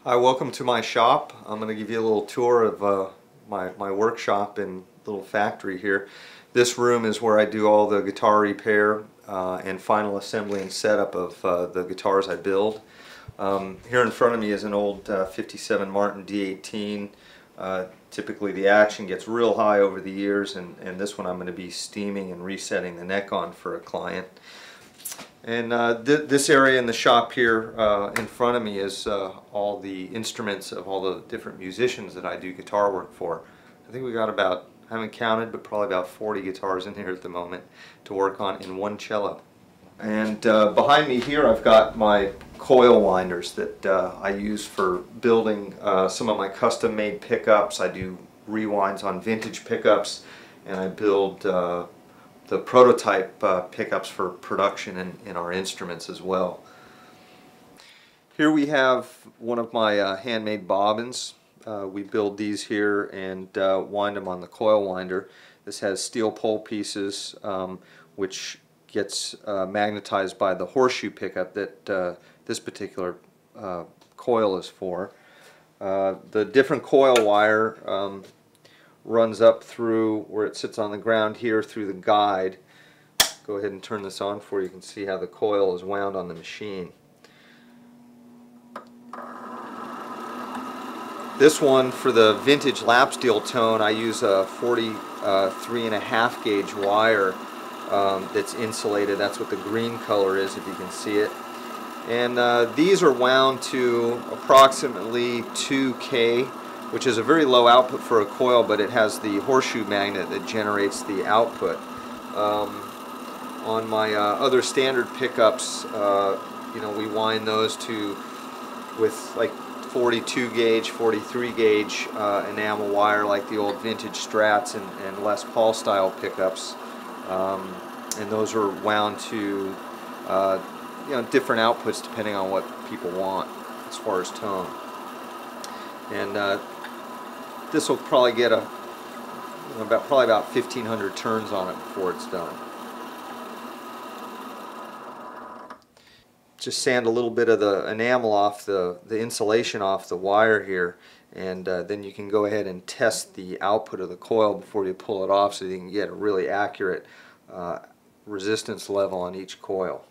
Hi, welcome to my shop. I'm going to give you a little tour of my workshop and little factory here. This room is where I do all the guitar repair and final assembly and setup of the guitars I build. Here in front of me is an old 57 Martin D18. Typically the action gets real high over the years, and this one I'm going to be steaming and resetting the neck on for a client. And this area in the shop here in front of me is all the instruments of all the different musicians that I do guitar work for. I think we got about, I haven't counted, but probably about 40 guitars in here at the moment to work on, in one cello. And behind me here I've got my coil winders that I use for building some of my custom made pickups. I do rewinds on vintage pickups, and I build the prototype pickups for production in our instruments as well. Here we have one of my handmade bobbins. We build these here and wind them on the coil winder. This has steel pole pieces which gets magnetized by the horseshoe pickup that this particular coil is for. The different coil wire runs up through where it sits on the ground here through the guide. Go ahead and turn this on for you. You can see how the coil is wound on the machine. This one, for the vintage lap steel tone, I use a 43.5 gauge wire that's insulated. That's what the green color is, if you can see it. And these are wound to approximately 2K, which is a very low output for a coil, but it has the horseshoe magnet that generates the output. On my other standard pickups, we wind those with like 42 gauge, 43 gauge enamel wire, like the old vintage Strats and Les Paul style pickups, and those are wound to different outputs depending on what people want as far as tone. And this will probably get probably about 1,500 turns on it before it's done. Just sand a little bit of the enamel off, the insulation off the wire here, and then you can go ahead and test the output of the coil before you pull it off, so you can get a really accurate resistance level on each coil.